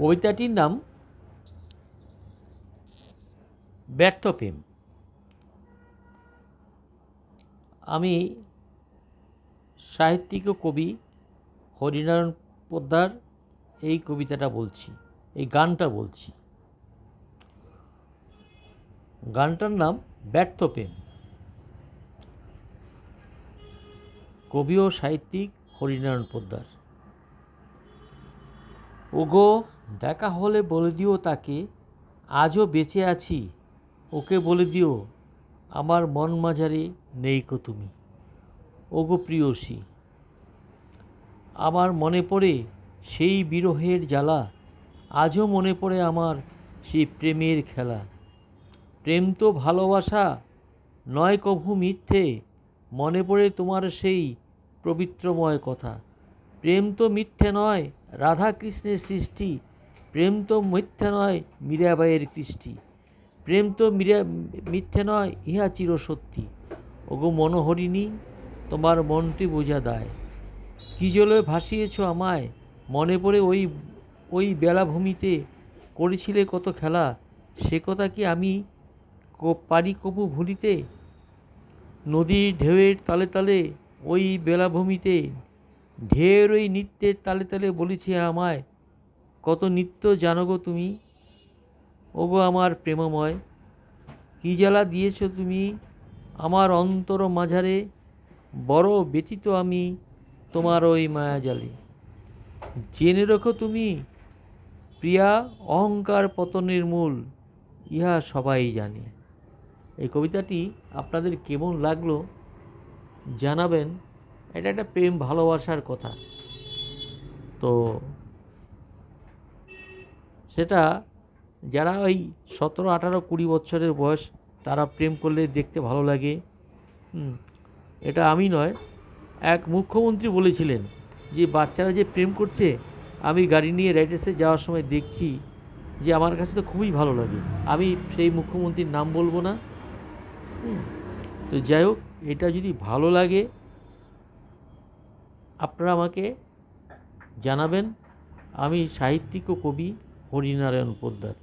কবিতাটির নাম ব্যর্থ প্রেম। আমি সাহিত্যিক ও কবি হরিনারায়ণ পোদ্দার এই কবিতাটা বলছি, এই গানটা বলছি। গানটার নাম ব্যর্থ প্রেম। কবি ও সাহিত্যিক হরিনারায়ণ পোদ্দার। ওগো দেখা হলে বলে দিও তাকে, আজও বেঁচে আছি, ওকে বলে দিও আমার মন মাঝারে নেই কো তুমি। ওগো প্রিয়সী, আমার মনে পড়ে সেই বিরহের জ্বালা, আজও মনে পড়ে আমার সেই প্রেমের খেলা। প্রেম তো ভালোবাসা নয় কভু মিথ্যে, মনে পড়ে তোমার সেই পবিত্রময় কথা। প্রেম তো মিথ্যে নয় রাধা কৃষ্ণের সৃষ্টি, প্রেম তো মিথ্যে নয় মীরাবাইয়ের কৃষ্টি। প্রেম তো মিথ্যে নয় ইহা চিরসত্যি। ওগো মনোহরিণী, তোমার মনটি বোঝা দায়। কি জলে ভাসিয়েছ আমায়, মনে পড়ে ওই বেলাভূমিতে করেছিলে কত খেলা, সে কথা কি আমি পারি কবু ভুলিতে। নদীর ঢেউয়ের তালে তালে ওই বেলাভূমিতে, ঢেউয়ের ওই নৃত্যের তালে তালে বলেছে আমায় কত নৃত্য জানো গো তুমি। ওগো আমার প্রেমময়, কি জ্বালা দিয়েছ তুমি আমার অন্তর মাঝারে, বড় ব্যথিত আমি তোমার ওই মায়া জালে। জেনে রেখো তুমি প্রিয়া, অহংকার পতনের মূল, ইহা সবাই জানে। এই কবিতাটি আপনাদের কেমন লাগলো জানাবেন। এটা একটা প্রেম ভালোবাসার কথা। তো সেটা যারা ওই 17, 18, 20 বছরের বয়স তারা প্রেম করলে দেখতে ভালো লাগে। এটা আমি নয়, এক মুখ্যমন্ত্রী বলেছিলেন যে বাচ্চারা যে প্রেম করছে, আমি গাড়ি নিয়ে রাইডার্সে যাওয়ার সময় দেখছি যে আমার কাছে তো খুবই ভালো লাগে। আমি সেই মুখ্যমন্ত্রীর নাম বলবো না। তো যাই হোক, এটা যদি ভালো লাগে আপনারা আমাকে জানাবেন। আমি সাহিত্যিক ও কবি হরিনারায়ণ পোদ্দার।